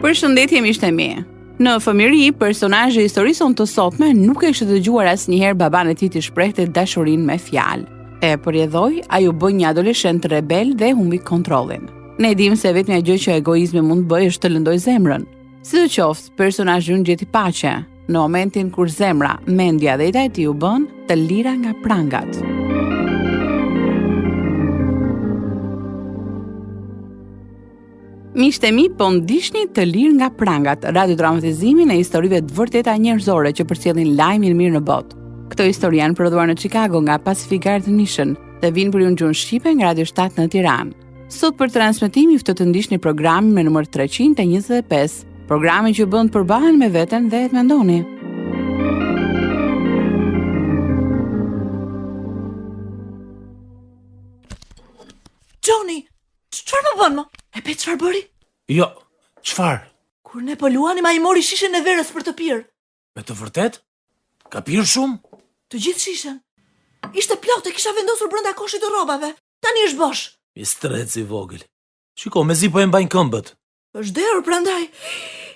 Përshëndetje miqtë e mi. Në fëmijëri, personazhi i historisë sonë të sotme nuk e kishte dëgjuar asnjëherë baban e tij të shprehte dashurinë me fjalë. E përjedhoi, ai u bë një adoleshent rebel dhe humbi kontrollin. Ne dimë se vetmja gjë që egoizmi mund të bëjë është të lëndojë zemrën. Sidoqoftë, personazhi unë gjeti paqe në momentin kur zemra, mendja dhe jeta e tij u bën të lira nga prangat. Miqtë e mi, po ndihni të lirë nga prangat, radiodramatizimin e historive të vërteta njerëzore që përcjellin lajmin mirë në botë. Këto histori janë prodhuar në Chicago nga Pacific Garden Mission dhe vinë për ju në gjuhën shqipe nga Radio 7 në Tiranë. Sot për transmetim ju ftoj të ndiqni programin me numër 325, programin që bën të përballen me veten dhe të mendoni. Johnny, çfarë më bën më? E pe çfarë bëri? Jo, çfarë? Kur ne po luanim ai mori shishen e verës për të pirë. Me të vërtet? Ka pirë shumë? Të gjithë shishen. Ishte plot e kisha vendosur brenda koshit të rrobave. Tani është bosh. I strec i vogël. Shiko, mezi po e mbajnë këmbët. Është derë prandaj.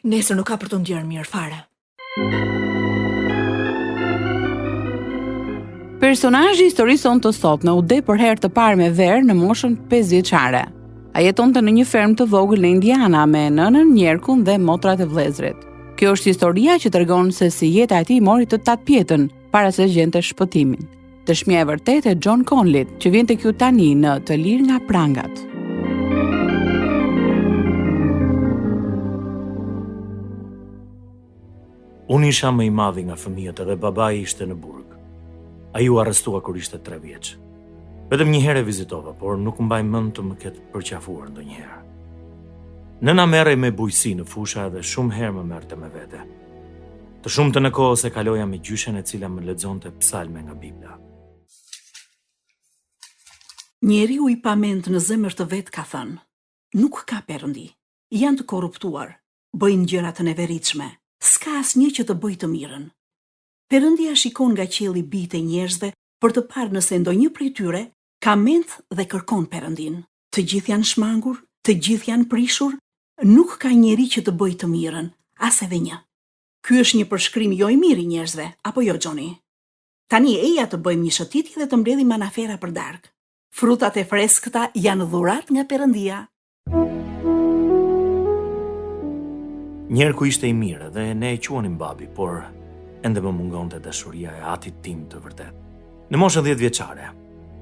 Nesër nuk ka për të ndjerë mirë fare. Personazhi i historisë sonë të sotme u de për herë të parë me verë në moshën 5 vjeçare. A jetonte në një fermë të vogël në Indiana me nënën, njerkun dhe motrat e vëllezrit. Kjo është historia që tregon se si jeta e tij mori të tatpjetën para se gjente shpëtimin. Dëshmia e vërtetë e John Conleyt, që vjen tek ju tani në Të lirë nga prangat. Unë isha më i madhi nga fëmijët dhe babai ishte në burg. Ai u arrestua kur ishte 3 vjeç. Vetëm një herë e vizitova, por nuk mbaj mend të më ketë përqafuar ndonjëherë. Nëna merrej me bujqësi në fusha dhe shumë herë më merrte me vete. Të shumtën e kohës e kaloja me gjyshen e cila më lexonte psalme nga Bibla. Njeriu i pamend në zemër të vet ka thënë: nuk ka perëndi. Janë të korruptuar, bëjnë gjëra të neveritshme. S'ka asnjë që të bëjë të mirën. Perëndia shikon nga qielli bijtë e njerëzve për të parë nëse ndonjë prej tyre ka mend dhe kërkon Perëndin. Të gjithë janë shmangur, të gjithë janë prishur, nuk ka njeri që të bëjë të mirën, as edhe një. Ky është një përshkrim jo i mirë i njerëzve, apo jo, Johnny? Tani eja të bëjmë një shëtitje dhe të mbledhim manafera për darkë. Frutat e freskëta janë dhurat nga Perëndia. Njerku ishte i mirë dhe ne e quanim babi, por ende më mungonte dashuria e atit tim të vërtet. Në moshën 10 vjeçare,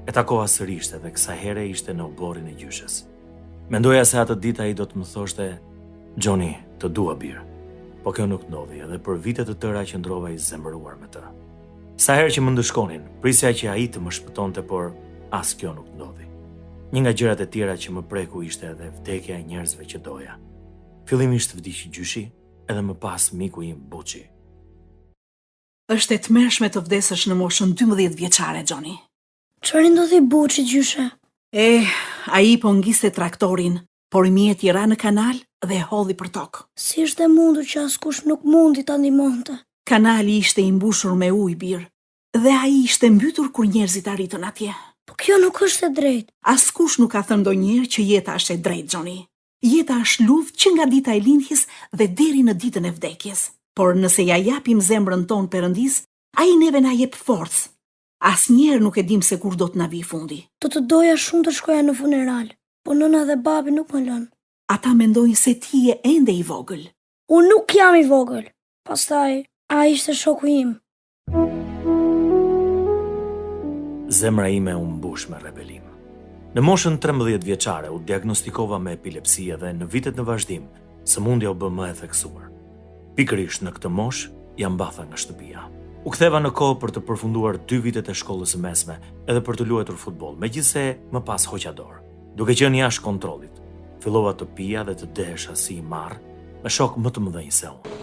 e takova sërish dhe kësaj here ishte në oborrin e gjyshes. Mendoja se atë ditë ai do të më thoshte: Johnny, të dua birë. Po kjo nuk ndodhi edhe për vite të tëra që ndrova i zemëruar me të. Sa herë që më ndëshkonin, prisja që ai të më shpëtonte, por as kjo nuk ndodhi. Një nga gjërat e tjera që më preku ishte edhe vdekja e njerëzve që doja. Fillimisht vdiqi gjyshi, edhe më pas miku im Buçi. Është e tmerrshme të vdesësh në moshën 12 vjeçare, Johnny. Çfarë ndodhi Buçi, gjyshe? Ai po ngiste traktorin, por mjeti ra në kanal dhe hodhi për tokë. Si ishte mundur që askush nuk mundi ta ndihmonte? Kanali ishte i mbushur me ujë bir, dhe ai ishte mbytur kur njerëzit arritën atje. Po kjo nuk është e drejtë. Askush nuk ka thënë ndonjëherë që jeta është e drejtë, Johnny. Jeta është luftë që nga dita e lindjes dhe deri në ditën e vdekjes. Por nëse ja japim zemrën tonë Perëndis, ai neve na jep forcë. Asnjëherë nuk e dim se kur do të na vijë fundi. Do të doja shumë të shkoja në funeral, po nëna dhe babi nuk më lënë. Ata mendojnë se ti je ende i vogël. Unë nuk jam i vogël. Pastaj, ai ishte shoku im. Zemra ime u mbush me rebelim. Në moshën 13 vjeçare u diagnostikova me epilepsi dhe në vitet në vazhdim sëmundja u bë më e theksuar. Pikërisht në këtë moshë jam mbatha nga shtëpia. U ktheva në kohë për të përfunduar 2 vitet e shkollës së mesme edhe për të luajtur futboll, megjithse më pas hoqa dorë. Duke qenë jashtë kontrollit, fillova të pija dhe të dehesha si i marr me shok më të mëdhenj se unë.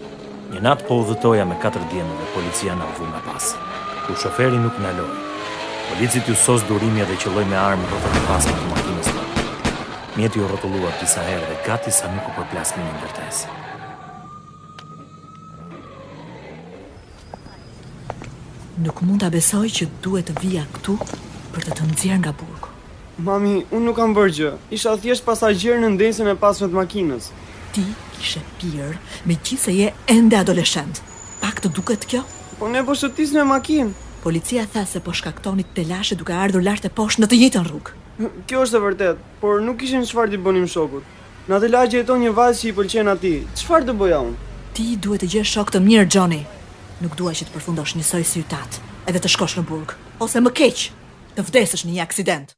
Një natë po udhëtoja me 4 djemë dhe policia na vu nga pas. Kur shoferi nuk na loi, policit ju sos durimja dhe qëlloj me armë rrotën e pasme të makinës tonë. Mjeti u rrotulluar disa herë dhe gati sa nuk u përplas me një ndërtesë. Nuk mund ta besoj që duhet të vija këtu për të nxjerrë nga burgu. Mami, unë nuk kam bërë gjë. Isha thjesht pasagjer në ndesën e pasme të makinës. Ti kishe pirë me gjithë se je ende adoleshent. Pak të duket kjo? Po ne po shëtis me makinë. Policia tha se po shkaktonit të lashe duke ardhur lart e poshtë në të njëjtën rrugë. Kjo është e vërtet, por nuk kishin çfarë t'i bënim shokut. Në atë lagje jeton një vajzë që i pëlqen atij. Çfarë të bëja unë? Ti duhet të gjesh shok të mirë, Johnny. Nuk dua që të përfundosh njësoj si ytat, edhe të shkosh në burg, ose më keq, të vdesësh në një aksident.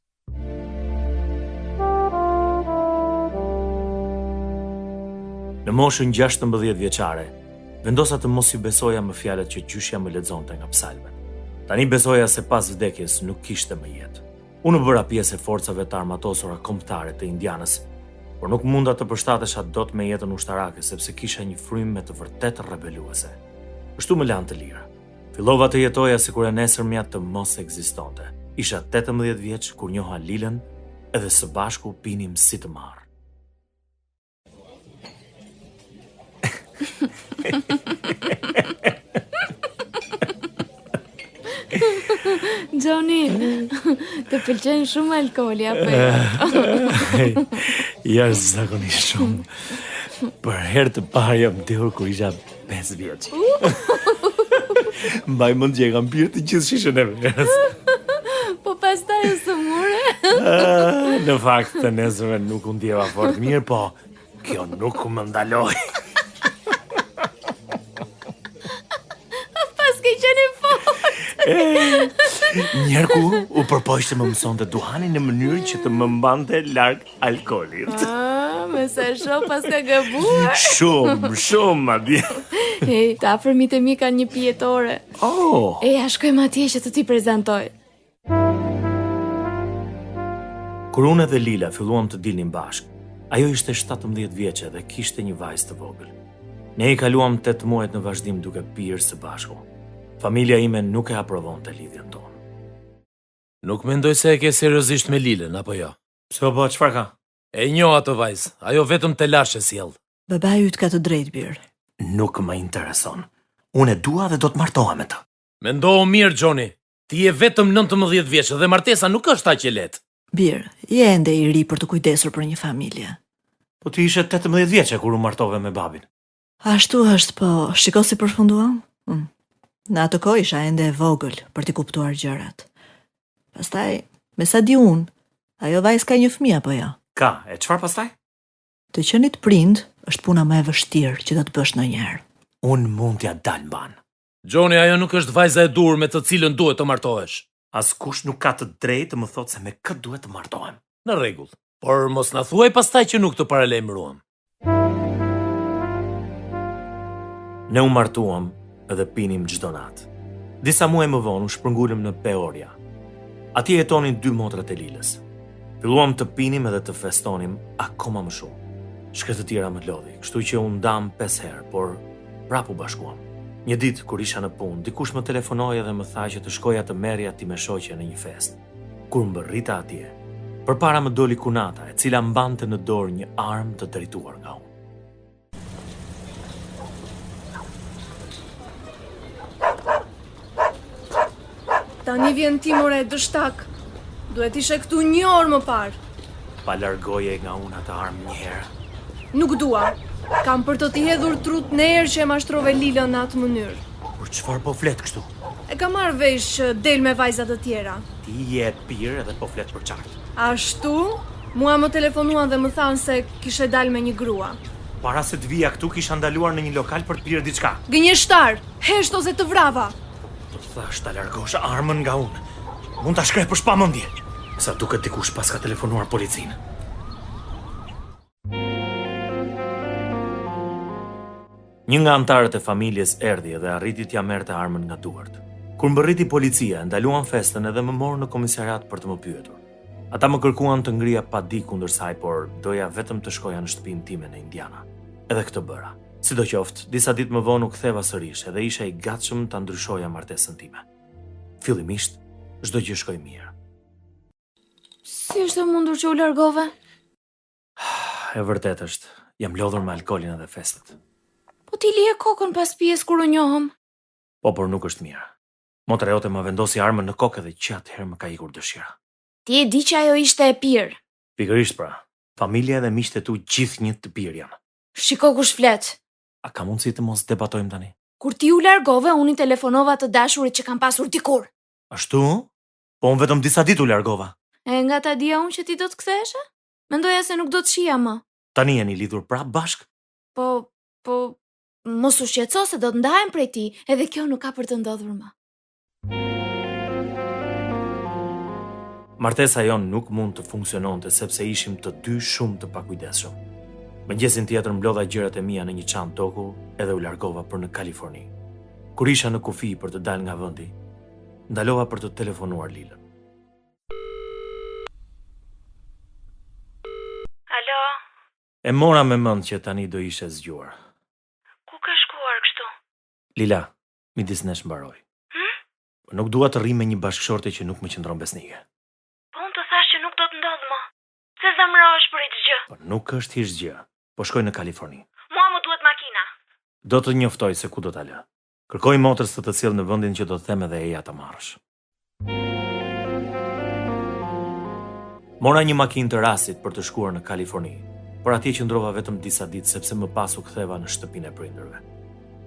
Në moshën 16 vjeçare, vendosa të mos i besoja më fjalët që gjyshja më lexonte nga psalmet. Tani besoja se pas vdekjes nuk kishte më jetë. Unë bëra pjesë e forcave të armatosura kombëtare të Indianës, por nuk munda të përshtatesha dot me jetën ushtarake sepse kisha një frymë me të vërtet rebeluese. Kështu më lanë të lirë. Fillova të jetoja sikur e nesërmja të mos ekzistonte. Isha 18 vjeç kur njoha Lilën, edhe së bashku pinim si të marr. Johnny, të pëlqen shumë alkooli apo jo? Jashtëzakonisht shumë. Për herë të parë jam ndehur kur isha 5 vjeç. Mbaj mend që e kam pirë të gjithë shishën e verës. Po pastaj u sëmure? Në fakt të nesërme nuk u ndjeva fort mirë, po kjo nuk më ndaloi. Pas ke qenë fort. Njerku u përpoq të më mësonte duhanin në mënyrë që të më mbante larg alkoolit. Me sa shoh pas ka gabuar. Shumë madje. Hej, të afërmit e mi kanë një pijetore. Oh. Ja shkojmë atje që të ti prezantoj. Kur unë dhe Lila filluam të dilnim bashk, ajo ishte 17 vjeçe dhe kishte një vajzë të vogël. Ne i kaluam 8 muajt në vazhdim duke pirë së bashku. Familja ime nuk e aprovonte lidhjen tonë. Nuk mendoj se e ke seriozisht me Lilën, apo jo? Pse po, çfarë ka? E njoh atë vajzë, ajo vetëm të lashe sjell. Babai yt ka të drejtë birë. Nuk më intereson. Unë e dua dhe do të martohem me të. Mendohu mirë, Johnny. Ti je vetëm 19 vjeç dhe martesa nuk është aq e lehtë. Birë, je ende i ri për të kujdesur për një familje. Po ti ishe 18 vjeçe kur u martove me babin. Ashtu është, po shiko si përfunduam. Në atë kohë isha ende e vogël për t'i kuptuar gjërat. Pastaj, me sa di unë, ajo vajzë ka një fëmijë apo jo? Ka, e çfarë pastaj? Të qenit prind është puna më e vështirë që do të bësh ndonjëherë. Unë mund t'ja dal mban. Johnny, ajo nuk është vajza e dur me të cilën duhet të martohesh. Askush nuk ka të drejtë të më thotë se me kë duhet të martohem. Në rregull. Por mos na thuaj pastaj që nuk të paralajmëruam. Ne u martuam edhe pinim çdo natë. Disa muaj më vonë u shpërngulëm në Peoria. Atje jetonin 2 motrat e Lilës. Filluam të pinim edhe të festonim akoma më shumë. Shkretë të tjera më lodhi, kështu që u ndam 5 herë, por prap u bashkuam. Një ditë kur isha në punë, dikush më telefonoi dhe më tha që të shkoja të merrja ti me shoqe në një fest. Kur mbërrita atje, përpara më doli Kunata, e cila mbante në dorë një armë të drejtuar nga unë. Tani vjen ti more dështak. Duhet ishe këtu 1 orë më parë. Pa largoje nga unë atë armë një herë. Nuk dua. Kam për të t'i hedhur trut në erë që e mashtrove Lilën në atë mënyrë. Por çfarë po flet kështu? E kam marrë vesh që del me vajzat të tjera. Ti je e pirë edhe po flet për qartë. Ashtu, mua më telefonuan dhe më thanë se kishe dal me një grua. Para se të vija këtu kisha ndaluar në një lokal për të pirë diçka. Gënjeshtar, hesht ose të vrava. Do të thash ta largosh armën nga unë. Mund ta shkreh për shpamendje. Sa duket dikush pas ka telefonuar policinë. Një nga antarët e familjes erdhi dhe arriti t'ja merrte armën nga duart. Kur mbërriti policia, ndaluan festën edhe më morën në komisariat për të më pyetur. Ata më kërkuan të ngrija pa di kundër saj, por doja vetëm të shkoja në shtëpinë time në Indiana. Edhe këtë bëra. Sidoqoftë, disa ditë më vonë u ktheva sërish dhe isha i gatshëm ta ndryshoja martesën time. Fillimisht, çdo gjë shkoi mirë. Si është e mundur që u largove? E vërtet është, jam lodhur me alkoolin edhe festet. Po ti lije kokën pas pijes kur u njohëm. Po, por nuk është mirë. Motra jote më vendosi armën në kokë dhe që atëherë më ka ikur dëshira. Ti e di që ajo ishte e pirë. Pikërisht pra, familja dhe miqtë tu gjithë një të pirë janë. Shiko kush flet. A ka mundësi të mos debatojmë tani? Kur ti u largove, unë i telefonova të dashurit që kam pasur dikur. Ashtu? Po unë vetëm disa ditë u largova. E nga ta dia unë që ti do të ktheheshe? Mendoja se nuk do të shija më. Tani jeni lidhur prapë bashk? Po, mos u shqetëso se do të ndahem prej ti, edhe kjo nuk ka për të ndodhur më. Martesa jon nuk mund të funksiononte sepse ishim të dy shumë të pakujdesshëm. Mëngjesin tjetër mblodha gjërat e mia në një çantë toku edhe u largova për në Kaliforni. Kur isha në kufi për të dalë nga vendi, ndalova për të telefonuar Lilën. Alo? E mora me mend që tani do ishe zgjuar. Ku ka shkuar kështu? Lila, midis nesh mbaroj. Nuk dua të rri me një bashkëshorte që nuk më qëndron besnike. Po unë të thash që nuk do të ndodhë më. Se zemrohesh për i të gjë. Po nuk është hiç gjë. Po shkoj në Kaliforni. Mua më duhet makina. Do të njoftoj se ku do ta lë. Kërkoj motrës të të cilë në vendin që do të them edhe eja ta marrësh. Mora një makinë të rastit për të shkuar në Kaliforni, por atje qëndrova vetëm disa ditë sepse më pas u ktheva në shtëpinë e prindërve.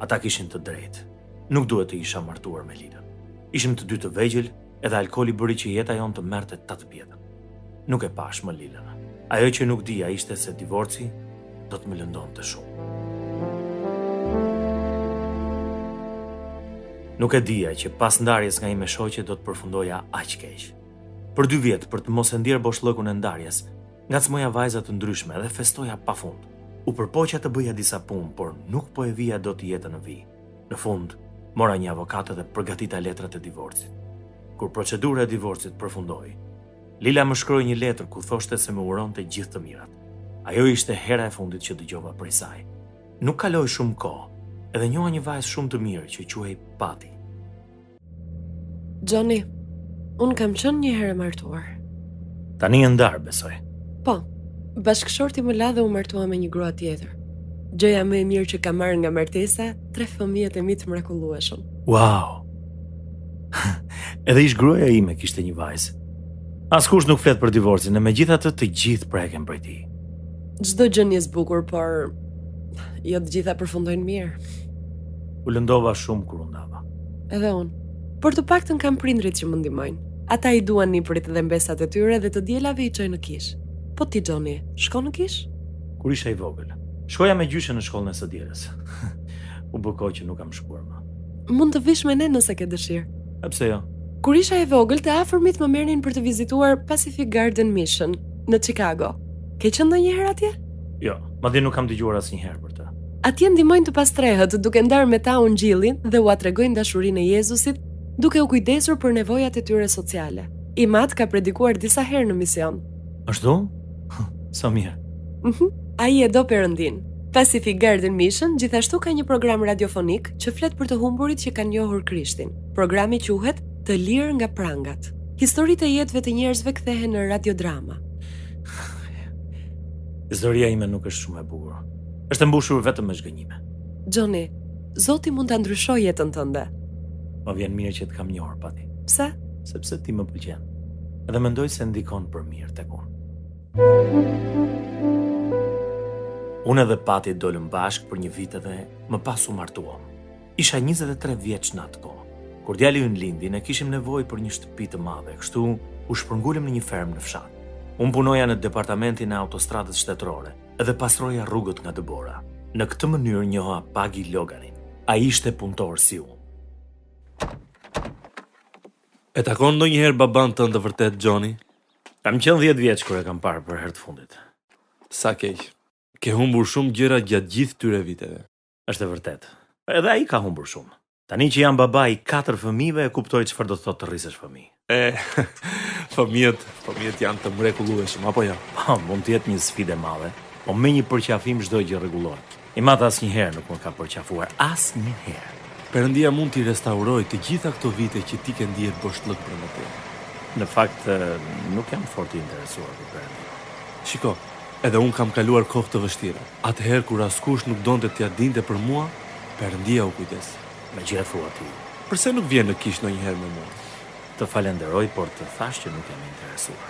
Ata kishin të drejtë. Nuk duhet të isha martuar me Lilën. Ishim të dy të vegjël, edhe alkooli bëri që jeta jon të merrte 8 pjetën. Nuk e pash më Lilën. Ajo që nuk dija ishte se divorci do të më lëndonte shumë. Nuk e dija që pas ndarjes nga ime shoqe do të përfundoja aq keq. Për 2 vjet për të mos e ndier boshllëkun e ndarjes, ngacmoja vajza të ndryshme dhe festoja pafund. U përpoqja të bëja disa punë, por nuk po e vija dot jetën në vijë. Në fund, mora një avokat dhe përgatita letrat e divorcit. Kur procedura e divorcit përfundoi, Lila më shkroi një letër ku thoshte se më uronte gjithë të mirat. Ajo ishte hera e fundit që dëgjova prej saj. Nuk kaloi shumë kohë, edhe njoha një vajzë shumë të mirë që quhej Pati. Johnny, unë kam qenë një herë martuar. Tani e ndar, besoj. Po, bashkëshorti më la dhe u martua me një grua tjetër. Gjëja më e mirë që kam marrë nga martesa, 3 fëmijët e mi të mrekullueshëm. Wow! Edhe ish gruaja ime kishte një vajzë. Askush nuk flet për divorcin, e megjithatë të gjithë preken prej tij. Çdo gjë nis bukur, por jo të gjitha përfundojnë mirë. U lëndova shumë kur u ndava. Edhe unë. Por të paktën kam prindrit që më ndihmojnë. Ata i duan nipërit dhe mbesat e tyre dhe të dielave i çojnë në kish. Po ti, Johnny, shkon në kish? Kur isha i vogël, shkoja me gjyshe në shkollën e së dielës. U bë kohë që nuk kam shkuar më. Mund të vish me ne nëse ke dëshirë. E pse jo? Kur isha e vogël, të afërmit më merrnin për të vizituar Pacific Garden Mission në Chicago. Ke qenë ndonjëherë atje? Jo, madje nuk kam dëgjuar asnjëherë për të. Atje ndihmojnë të pastrehët duke ndarë me ta ungjillin dhe u tregojnë dashurinë e Jezusit, duke u kujdesur për nevojat e tyre sociale. Imat ka predikuar disa herë në mision. Ashtu? Sa mirë. Ai e do Perëndin. Pacific Garden Mission gjithashtu ka një program radiofonik që flet për të humburit që kanë njohur Krishtin. Programi quhet Të lirë nga prangat. Historitë e jetëve të njerëzve kthehen në radiodrama. Historia ime nuk është shumë e bukur. Është e mbushur vetëm me zgënjime. Johnny, Zoti mund ta ndryshojë jetën tënde. Më vjen mirë që të kam njohur Pati. Pse? Sepse ti më pëlqen. Edhe mendoj se ndikon për mirë tek unë. Unë edhe Pati dolëm bashkë për një vit edhe më pas u martuam. Isha 23 vjeç në atë kohë. Kur djali ynë lindi, ne kishim nevojë për një shtëpi të madhe, kështu u shpërngulëm në një fermë në fshat. Unë punoja në departamentin e autostradës shtetërore edhe pastroja rrugët nga dëbora. Në këtë mënyrë njoha Pagi Loganin. Ai ishte punëtor si unë. E takon ndonjëherë baban tënd të vërtet, Johnny? Kam qenë 10 vjeç kur e kam parë për herë të fundit. Sa keq. Ke humbur shumë gjëra gjatë gjithë këtyre viteve. Është e vërtetë. Edhe ai ka humbur shumë. Tani që jam baba i 4 fëmijëve e kuptoj çfarë do të thotë të rrisesh fëmijë. Fëmijët janë të mrekullueshëm, apo jo? Po, mund të jetë një sfidë e madhe, po me një përqafim çdo gjë rregullohet. Imat asnjëherë nuk më ka përqafuar, asnjëherë. Perëndia mund t'i restaurojë të gjitha këto vite që ti ke ndier boshllëk brenda ty. Në fakt nuk jam fort i interesuar për Perëndin. Shiko, edhe unë kam kaluar kohë të vështira. Atëherë kur askush nuk donte t'ia dinte për mua, Perëndia u kujdes. Me gjë thua ti. Përse nuk vjen në kish ndonjëherë me mua? Të falenderoj, por të thash që nuk jam interesuar.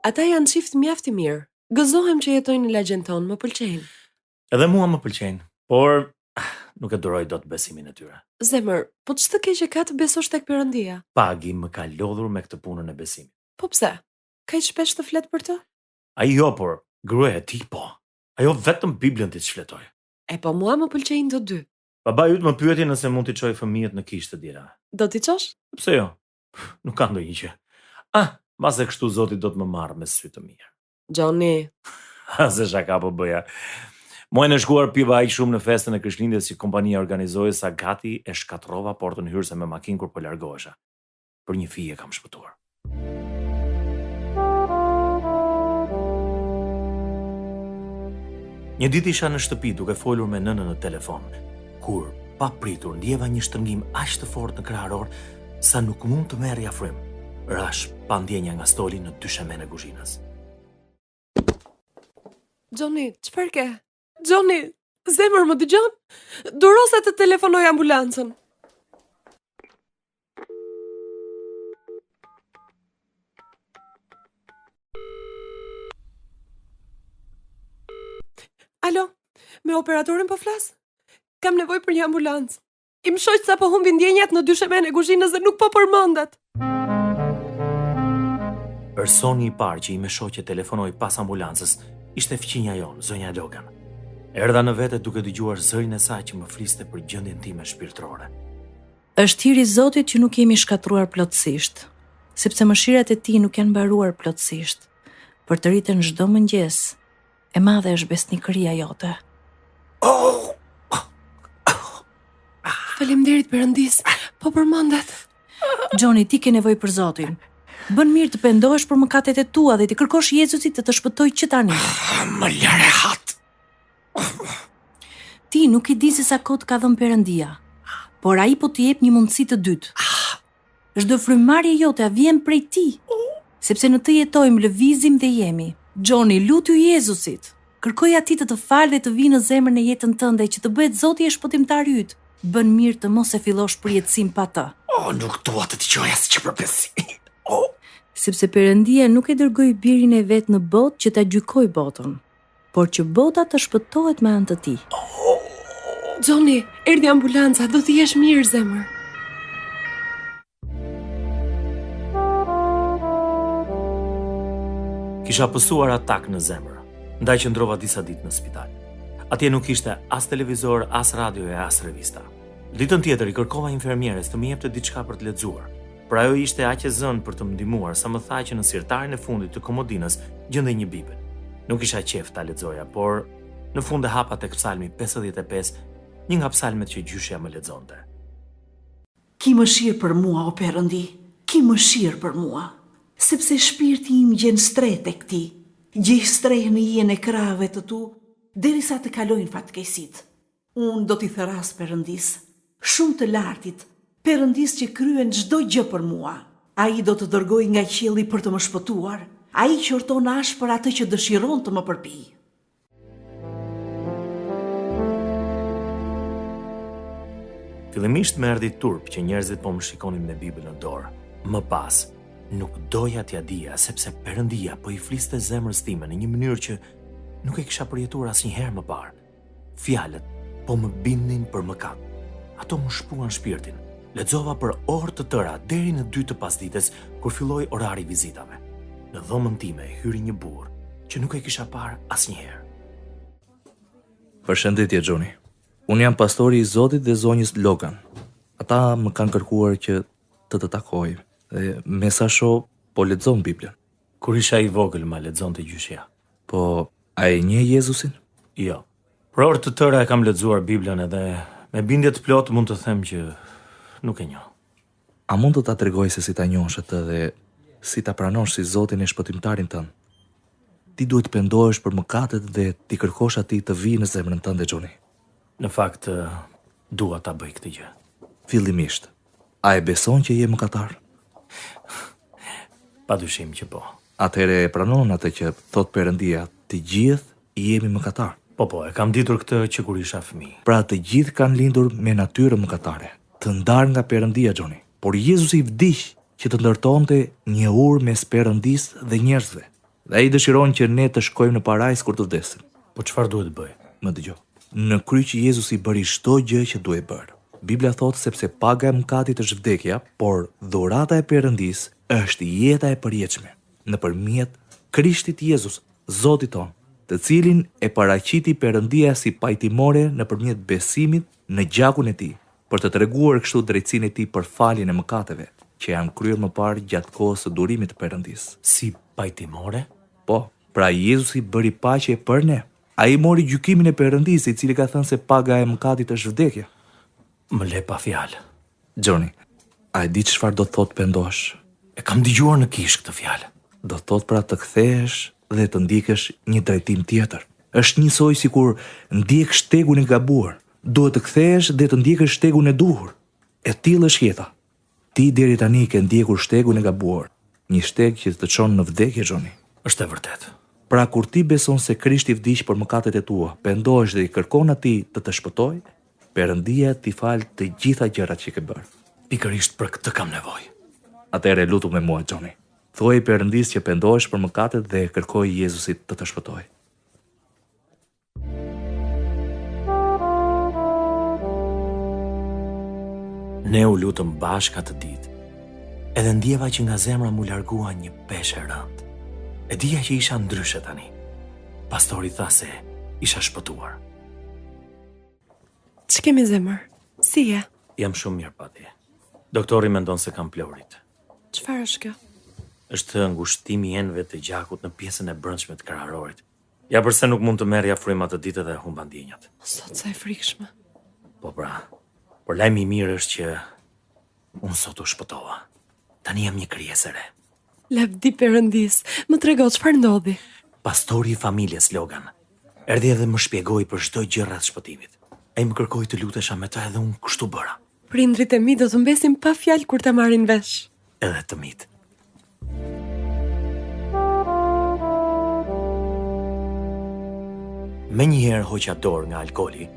Ata janë çift mjaft i mirë. Gëzohem që jetojnë në lagjen tonë, më pëlqejnë. Edhe mua më pëlqejnë, por nuk e duroj dot besimin e tyre. Zemër, po ç'të keq e ka të besosh tek Perëndia? Pagi më ka lodhur me këtë punën e besimit. Po pse? Kaq shpesh të flet për të? Ai jo, por gruaja e tij po. Ajo vetëm Biblën ti shfletoj. E po mua më pëlqejnë të dy. Baba yt më pyeti nëse mund t'i çoj fëmijët në kishë të djera. Do t'i çosh? Pse jo? Nuk ka ndonjë gjë. Mbas e kështu Zoti do të më marrë me sy të mirë. Johnny, Se shaka po bëja. Muajin e shkuar piva aq shumë në festën e Krishtlindjes që kompania organizoi sa gati e shkatrova portën hyrëse me makinë kur po largohesha. Për një fije kam shpëtuar. Një ditë isha në shtëpi duke folur me nënën në telefon, kur pa pritur ndjeva një shtrëngim aq të fortë në krahëror sa nuk mund të merrja frym. Rash pa ndjenja nga stoli në dyshemen e kuzhinës. Johnny, çfarë ke? Johnny, zemër më dëgjon? Durosa të telefonoj ambulancën. Alo, me operatorin po flas? Kam nevojë për një ambulancë. Im shoq sa po humbi ndjenjat në dyshemen e kuzhinës dhe nuk po përmendet. Personi i parë që i me shoqe telefonoi pas ambulancës ishte fqinja jonë, zonja Logan. Erdha në vete duke dëgjuar zërin e saj që më fliste për gjendjen time shpirtërore. Është hiri i Zotit që nuk jemi shkatruar plotësisht, sepse mëshirat e Tij nuk janë mbaruar plotësisht. Për të rritën çdo mëngjes, e madhe është besnikëria jote. Faleminderit Perëndis, po përmendet. Johnny, ti ke nevojë për Zotin. Bën mirë të pendohesh për mëkatet e tua dhe të kërkosh Jezusit të të shpëtojë që tani. Më lëre hat. Ti nuk i di se sa kohë ka dhënë Perëndia, por ai po të jep një mundësi të dytë. Çdo frymëmarrje jote vjen prej Tij, sepse në të jetojmë, lëvizim dhe jemi. Johnny, lutu Jezusit. Kërkoj atij të falë dhe të vijë në zemrën e jetën tënde që të bëhet Zoti e shpëtimtari yt. Bën mirë të mos e fillosh përjetësim pa të. Nuk dua të dëgjoj asgjë për besim. Sepse Perëndia nuk e dërgoi birin e vet në botë që ta gjykojë botën, por që bota të shpëtohet me anë të Tij. Johnny, erdhi ambulanca, do të jesh mirë zemër. Kisha pësuar atak në zemër, ndaj që ndrova disa ditë në spital. Atje nuk ishte as televizor, as radio e as revista. Ditën tjetër i kërkova infermieres të më jepte diçka për të lexuar. Por ajo ishte aq e zënë për të më ndihmuar sa më tha që në sirtarin e fundit të komodinës gjendej një Bibël. Nuk isha qef ta lexoja, por në fund e hapa tek Psalmi 55, një nga psalmet që gjyshja më lexonte. Ki mëshirë për mua, o Perëndi, ki mëshirë për mua, sepse shpirti im gjen stret tek Ti. Gjej streh në hijen e krahëve të Tu, derisa të kalojnë fatkeqësitë. Unë do t'i thëras Perëndis, shumë të lartit, Perëndis që kryen çdo gjë për mua. Ai do të dërgojë nga qielli për të më shpëtuar. Ai qorton ash për atë që dëshiron të më përpijë. Fillimisht më erdhi turp që njerëzit po më shikonin me Bibël në dorë. Më pas, nuk doja t'ja dija sepse Perëndia po i fliste zemrës time në një mënyrë që nuk e kisha përjetuar asnjëherë më parë. Fjalët po më bindnin për mëkat. Ato më shpuan shpirtin. Lexova për orë të tëra deri në 2 të pasdites kur filloi orari vizitave. Në dhomën time hyri një burr që nuk e kisha parë asnjëherë. Përshëndetje Johnny. Unë jam pastori i Zotit dhe zonjës Logan. Ata më kanë kërkuar që të takoj dhe me sa shoh po lexon Biblën. Kur isha i vogël ma lexonte gjyshja. Po a e njeh Jezusin? Jo. Për orë të tëra e kam lexuar Biblën edhe me bindje të plot mund të them që nuk e njoh. A mund të ta tregoj se si ta njohësh atë dhe si ta pranosh si Zotin e shpëtimtarin tënd? Ti duhet të pendohesh për mëkatet dhe ti kërkosh atij të vijë në zemrën tënde, Johnny. Në fakt, dua ta bëj këtë gjë. Fillimisht, a e beson që je mëkatar? Padyshim që po. Atëherë e pranon atë që thot Perëndia, të gjithë jemi mëkatar. Po, e kam ditur këtë që kur isha fëmijë. Pra të gjithë kanë lindur me natyrë mëkatare, të ndarë nga Perëndia, Johnny. Por Jezusi vdiq që të ndërtonte një urë mes Perëndisë dhe njerëzve. Dhe ai dëshiron që ne të shkojmë në parajs kur të vdesim. Po çfarë duhet të bëj? Më dëgjoj. Në kryq Jezusi bëri çdo gjë që duhej bërë. Bibla thotë sepse paga e mëkatit është vdekja, por dhurata e Perëndisë është jeta e përjetshme nëpërmjet Krishtit Jezus, Zotit ton, të cilin e paraqiti Perëndia si pajtimore nëpërmjet besimit në gjakun e tij, për të treguar kështu drejtsinë e tij për faljen e mëkateve që janë kryer më parë gjatë kohës së durimit të Perëndisë. Si pajtimore? Po, pra Jezusi bëri paqe për ne. Ai mori gjykimin e Perëndisë, i cili ka thënë se paga e mëkatit është vdekja. Më le pa fjalë. Johnny, a e di çfarë do të thotë pendosh? E kam dëgjuar në kish këtë fjalë. Do të thotë pra të kthehesh dhe të ndjekësh një drejtim tjetër. Është njësoj sikur ndjek shtegun e gabuar. Duhet të kthehesh dhe të ndjekësh shtegun e duhur. E tillë është jeta. Ti deri tani ke ndjekur shtegun e gabuar, një shteg që të çon në vdekje, Johnny. Është e vërtetë. Pra kur ti beson se Krishti vdiq për mëkatet e tua, pendohesh dhe i kërkon atij të të shpëtojë, Perëndia ti fal të gjitha gjërat që ke bërë. Pikërisht për këtë kam nevojë. Atëherë lutu me mua, Johnny. Thuaj Perëndisë që pendohesh për mëkatet dhe kërkoj Jezusit të të shpëtojë. Ne u lutëm bashkë atë ditë. Edhe ndjeva që nga zemra mu largua një peshë e rëndë. E dija që isha ndryshe tani. Pastori tha se isha shpëtuar. Ç'kemi zemër? Si je? Jam shumë mirë pati. Doktori mendon se kam plorit. Çfarë është kjo? Është ngushtimi i enëve të gjakut në pjesën e brendshme të krahërorit. Ja përse nuk mund të merrja fryma të ditë dhe humba ndjenjat. Sot sa e frikshme. Po pra, por lajmi i mirë është që unë sot u shpëtova. Tani jam një krijesë e re. Lavdi Perëndis, më trego çfarë ndodhi? Pastori i familjes Logan erdhi edhe më shpjegoi për çdo gjë rreth shpëtimit. Ai më kërkoi të lutesha me të edhe unë kështu bëra. Prindrit e mi do të mbesin pa fjalë kur ta marrin vesh. Edhe të mit. Me njëherë hoqa dorë nga alkooli,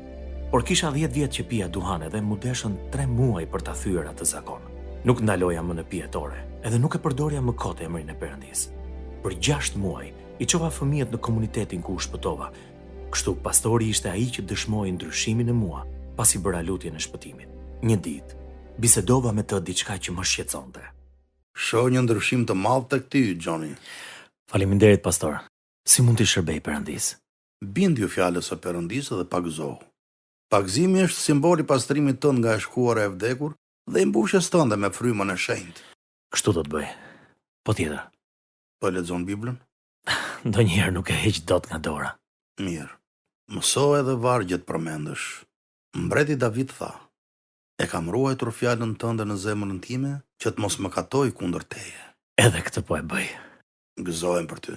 por kisha 10 vjetë që pija duhane dhe mu deshën 3 muaj për ta thyer atë zakon. Nuk ndaloja më në pijetore, edhe nuk e përdorja më kote emrin e Perëndisë. Për 6 muaj, i çova fëmijët në komunitetin ku u shpëtova. Kështu pastori ishte ai që dëshmoi ndryshimin e mua, pasi bëra lutjen e shpëtimit. Një ditë, bisedova me të diçka që më shqetësonte. Shoh një ndryshim të madh tek ty, Johnny. Faleminderit, pastor. Si mund t'i shërbej Perëndisë? Bindju fjalës së Perëndisë dhe pagëzohu. Pagëzimi është simboli pastrimit tënd nga e shkuara e vdekur dhe i mbushjes tënde me frymën e shenjtë. Kështu do të bëj. Po tjetër. Po lexon Biblën? Ndonjëherë nuk e heq dot nga dora. Mirë. Mëso edhe vargjet përmendësh. Mbreti David tha: "E kam ruajtur fjalën tënde në zemrën time, që të mos më katoj kundër teje." Edhe këtë po e bëj. Gëzohem për ty.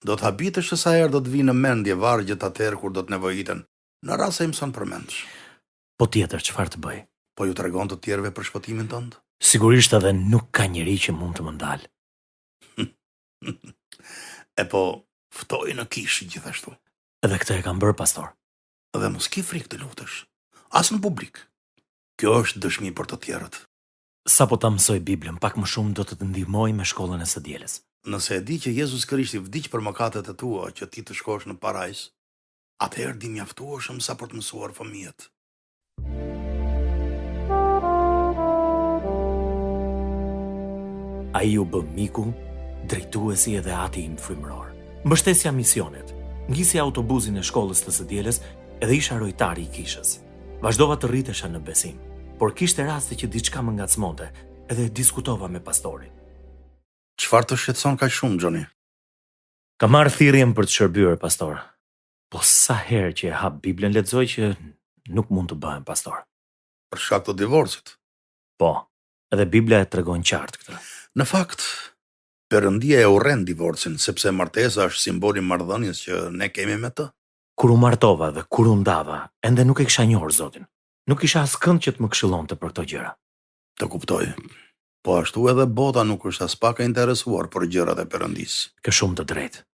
Do të habitesh se sa herë do të vinë në mendje vargjet atëherë kur do të nevojiten, në rast se i mëson përmendësh. Po tjetër, çfarë të bëj? Po ju tregon të tjerëve për shpëtimin tënd? Sigurisht edhe nuk ka njeri që mund të më ndalë. E po, ftoj në kish gjithashtu. Edhe këtë e kam bërë, pastor. Dhe mos ki frikë të lutesh, as në publik. Kjo është dëshmi për të tjerët. Sa po ta mësoj Biblën, pak më shumë do të të ndihmoj me shkollën e së dielës. Nëse e di që Jezus Krishti vdiq për mëkatet e tua që ti të shkosh në parajs, atëherë di mjaftueshëm sa për të mësuar fëmijët. Ai u bë miku, drejtuesi edhe ati im frymëror. Mbështesja misionet, ngjisja autobusin e shkollës të së dielës edhe isha rojtari i kishës. Vazhdova të rritesha në besim, por kishte raste që diçka më ngacmonte edhe diskutova me pastorin. Çfarë të shqetëson kaq shumë, Johnny? Kam marrë thirrjen për të shërbyer, pastor. Po sa herë që e hap Biblën lexoj që nuk mund të bëhem pastor. Për shkak të divorcit? Po, edhe Bibla e tregon qartë këtë. Në fakt, Perëndia e urren divorcin, sepse martesa është simboli i marrëdhënies që ne kemi me të. Kur u martova dhe kur u ndava, ende nuk e kisha njohur Zotin. Nuk kisha askënd që të më këshillonte për këto gjëra. Të kuptoj. Po ashtu edhe bota nuk është as pak e interesuar për gjërat e Perëndisë. Ke shumë të drejtë.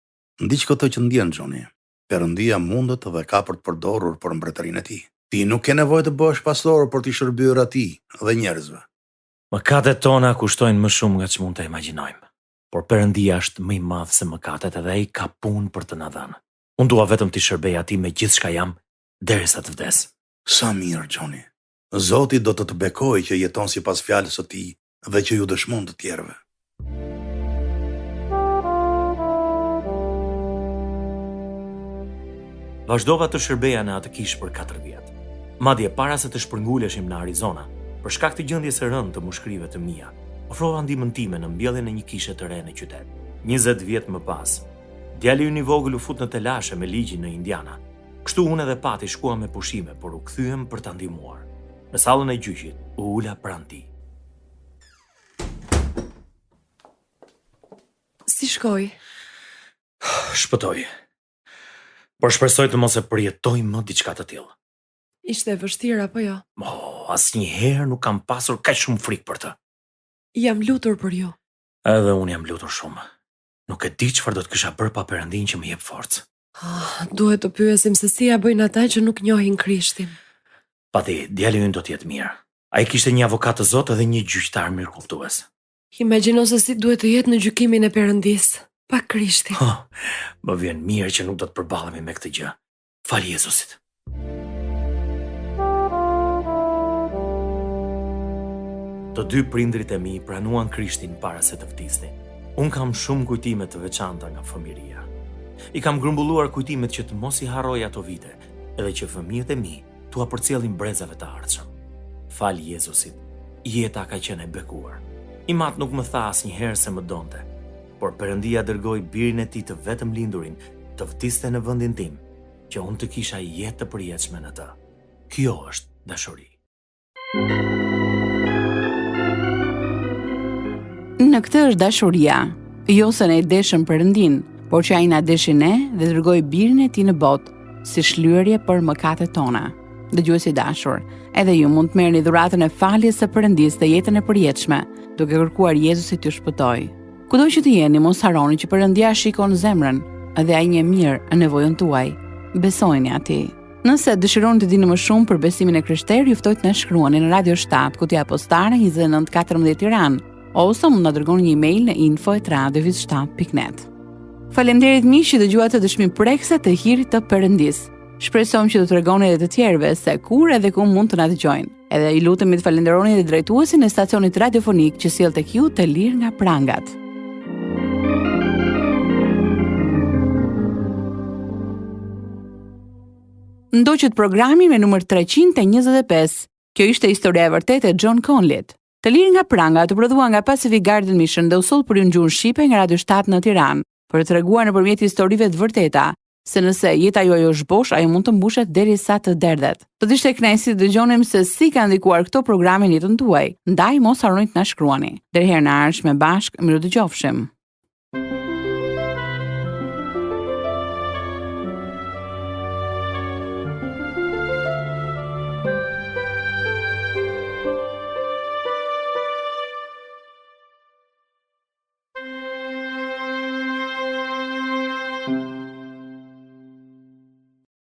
Ndiq këtë që ndjen, Johnny. Perëndia mundet dhe ka për të përdorur për mbretërinë e tij. Ti nuk ke nevojë të bëhesh pastor për të shërbyer atij dhe njerëzve. Mëkatet tona kushtojnë më shumë nga ç'mund të imagjinojmë. por Perëndia është më i madh se mëkatet dhe ai ka punë për të na dhënë. Unë dua vetëm t'i shërbej atij me gjithçka jam derisa të vdes. Sa mirë, Gjoni. Zoti do të bekojë që jeton sipas fjalës së tij dhe që ju dëshmon të tjerëve. Vazhdova të shërbeja në atë kishë për 4 vjet. Madje para se të shpërnguleshim në Arizona, për shkak të gjendjes së rëndë të mushkrive të mia, ofrova ndihmën time në mbjelljen e një kishe të re në qytet. 20 vjet më pas, djali ynë i vogël u fut në telashe me ligjin në Indiana. Kështu unë edhe pati shkuam me pushime, por u kthyem për ta ndihmuar. Në sallën e gjyqit u ula pranë tij. Si shkoi? Shpëtoi. Por shpresoj të mos e përjetoj më diçka të tillë. Ishte e vështirë apo jo? Asnjëherë nuk kam pasur kaq shumë frikë për të. Jam lutur për ju. Edhe unë jam lutur shumë. Nuk e di çfarë do të kisha bërë pa Perëndin që më jep forcë. Duhet të pyesim se si ja bëjnë ata që nuk njohin Krishtin. Pati, djali ynë do të jetë mirë. Ai kishte një avokat të Zotit dhe një gjyqtar mirëkuptues. Imagjino se si duhet të jetë në gjykimin e Perëndisë, pa Krishtin. Më vjen mirë që nuk do të përballemi me këtë gjë. Fal Jezusit. Të dy prindrit e mi pranuan Krishtin para se të vdisnin. Unë kam shumë kujtime të veçanta nga fëmijëria. I kam grumbulluar kujtimet që të mos i harroj ato vite, edhe që fëmijët e mi t'ua përcjellin brezave të ardhshëm. Fal Jezusit, jeta ka qenë e bekuar. I mat nuk më tha asnjëherë se më donte, por Perëndia dërgoi birin e tij të vetëm lindurin të vdiste në vendin tim, që unë të kisha jetë të përjetshme në të. Kjo është dashuri. Në këtë është dashuria, jo se ne i deshëm Perëndin, por që ai na deshi ne dhe dërgoi birin e tij në botë si shlyerje për mëkatet tona. Dëgjuesi i dashur, edhe ju mund të merrni dhuratën e faljes së Perëndisë dhe jetën e përjetshme, duke kërkuar Jezusit t'ju shpëtojë. Kudo që të jeni, mos harroni që Perëndia shikon zemrën dhe ai njeh mirë në nevojën tuaj. Besojeni atij. Nëse dëshironi të dini më shumë për besimin e krishterë, ju ftoj të na shkruani në Radio 7, Kutia Postare 2914 Tiranë, ose mund na dërgoni një email në info@radiovizshtat.net. Faleminderit miq që dëgjuat të dëshminë prekse të hirit të Perëndisë. Shpresojmë që do të tregoni edhe të tjerëve se kur edhe ku mund të na dëgjojnë. Edhe i lutemi të falenderoni edhe drejtuesin e stacionit radiofonik që sjell tek ju Të Lirë nga Prangat. Ndoqët programin me numër 325. Kjo ishte historia e vërtetë e John Conleyt. Të Lirë nga Prangat u prodhua nga Pacific Garden Mission dhe u soll për ju në gjuhën shqipe nga Radio 7 në Tiranë, për të treguar nëpërmjet historive të vërteta se nëse jeta juaj është bosh, ajo mund të mbushet derisa të derdhet. Do të ishte kënaqësi të dëgjonim se si ka ndikuar këto programe në jetën tuaj. Ndaj mos harroni të na shkruani. Deri herë në ardhshme bashkë, miru dëgjofshim.